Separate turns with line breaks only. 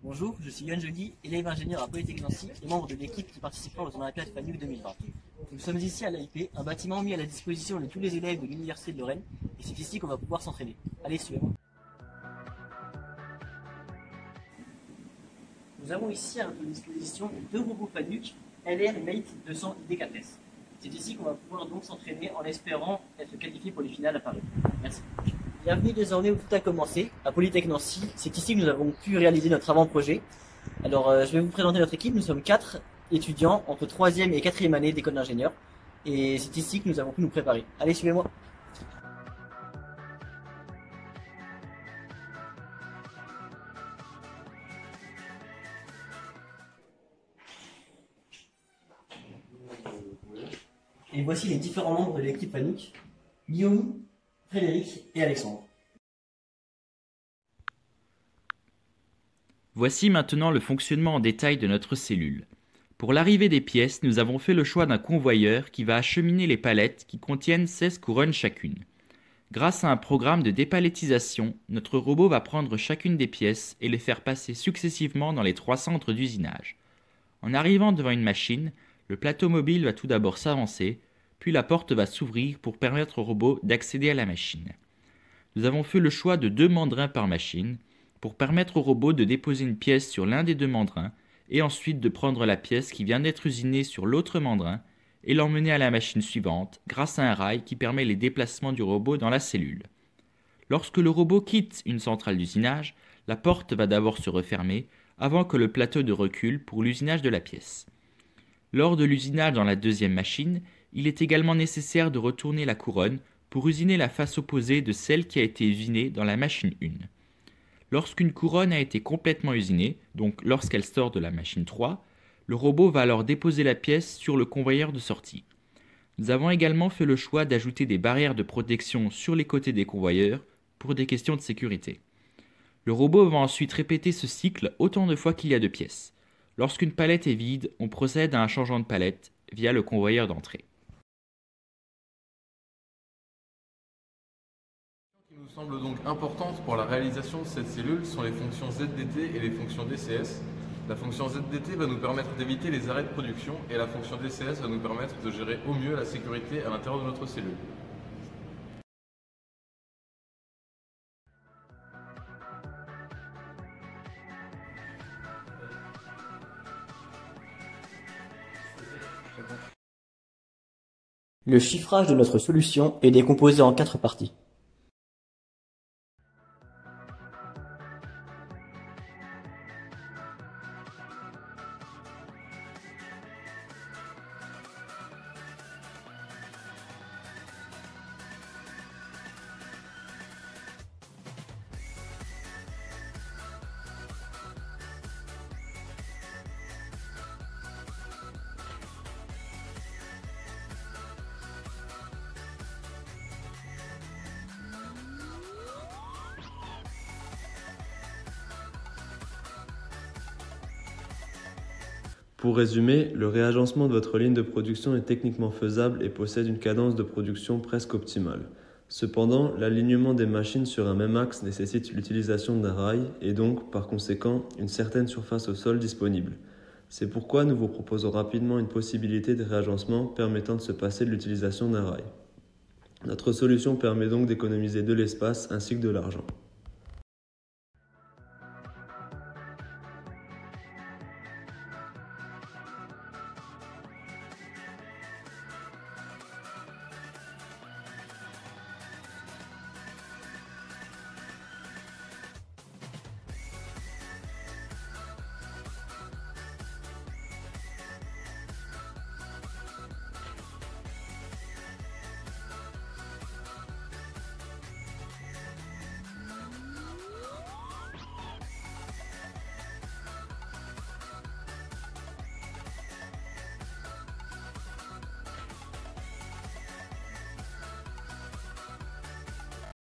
Bonjour, je suis Yann Joly, élève ingénieur à Polytechnique Nancy et membre de l'équipe qui participera au tournoi Olympiade FANUC 2020. Nous sommes ici à l'AIP, un bâtiment mis à la disposition de tous les élèves de l'Université de Lorraine, et c'est ici qu'on va pouvoir s'entraîner. Allez, suivez-moi. Nous avons ici à notre disposition deux robots FANUC, LR et Mate 200 ID4S. C'est ici qu'on va pouvoir donc s'entraîner en espérant être qualifié pour les finales à Paris. Merci. Bienvenue désormais où tout a commencé, à Polytechnique Nancy. C'est ici que nous avons pu réaliser notre avant-projet. Alors, je vais vous présenter notre équipe. Nous sommes 4 étudiants entre 3e et 4e année d'école d'ingénieur. Et c'est ici que nous avons pu nous préparer. Allez, suivez-moi. Et voici les différents membres de l'équipe FANUC. Guillaume, Frédéric et Alexandre.
Voici maintenant le fonctionnement en détail de notre cellule. Pour l'arrivée des pièces, nous avons fait le choix d'un convoyeur qui va acheminer les palettes qui contiennent 16 couronnes chacune. Grâce à un programme de dépalettisation, notre robot va prendre chacune des pièces et les faire passer successivement dans les 3 centres d'usinage. En arrivant devant une machine, le plateau mobile va tout d'abord s'avancer, puis la porte va s'ouvrir pour permettre au robot d'accéder à la machine. Nous avons fait le choix de 2 mandrins par machine, pour permettre au robot de déposer une pièce sur l'un des 2 mandrins et ensuite de prendre la pièce qui vient d'être usinée sur l'autre mandrin et l'emmener à la machine suivante grâce à un rail qui permet les déplacements du robot dans la cellule. Lorsque le robot quitte une centrale d'usinage, la porte va d'abord se refermer avant que le plateau ne recule pour l'usinage de la pièce. Lors de l'usinage dans la 2e machine, il est également nécessaire de retourner la couronne pour usiner la face opposée de celle qui a été usinée dans la machine 1. Lorsqu'une couronne a été complètement usinée, donc lorsqu'elle sort de la machine 3, le robot va alors déposer la pièce sur le convoyeur de sortie. Nous avons également fait le choix d'ajouter des barrières de protection sur les côtés des convoyeurs pour des questions de sécurité. Le robot va ensuite répéter ce cycle autant de fois qu'il y a de pièces. Lorsqu'une palette est vide, on procède à un changement de palette via le convoyeur d'entrée.
Ce qui nous semble donc importante pour la réalisation de cette cellule sont les fonctions ZDT et les fonctions DCS. La fonction ZDT va nous permettre d'éviter les arrêts de production et la fonction DCS va nous permettre de gérer au mieux la sécurité à l'intérieur de notre cellule.
Le chiffrage de notre solution est décomposé en 4 parties.
Pour résumer, le réagencement de votre ligne de production est techniquement faisable et possède une cadence de production presque optimale. Cependant, l'alignement des machines sur un même axe nécessite l'utilisation d'un rail et donc, par conséquent, une certaine surface au sol disponible. C'est pourquoi nous vous proposons rapidement une possibilité de réagencement permettant de se passer de l'utilisation d'un rail. Notre solution permet donc d'économiser de l'espace ainsi que de l'argent.